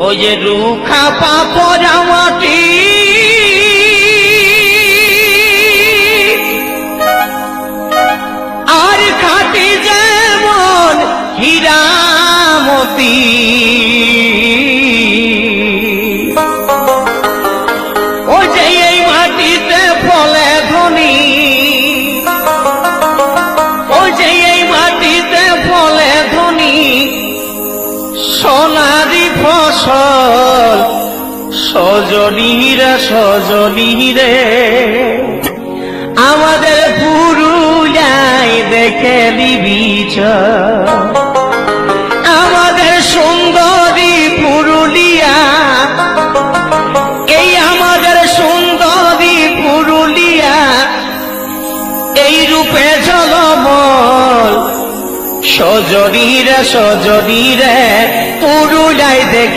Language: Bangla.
ওই যে রুখা পাপড়া মাটি আর খাটি যেমন হীরামতি, ওই যে এই মাটিতে ফলে ধনী, ওই যে এই মাটিতে ফলে ধনী সোনারি ফসল। সজনীরা সজনীরে আমাদের পুরুলিয়ায় দেখে নিবিচ, আমাদের সুন্দরী পুরুলিয়া, এই আমাদের সুন্দরী পুরুলিয়া এই রূপে ঝলমল। সজনীরে সজনীরে পুরুলিয়ায় দেখে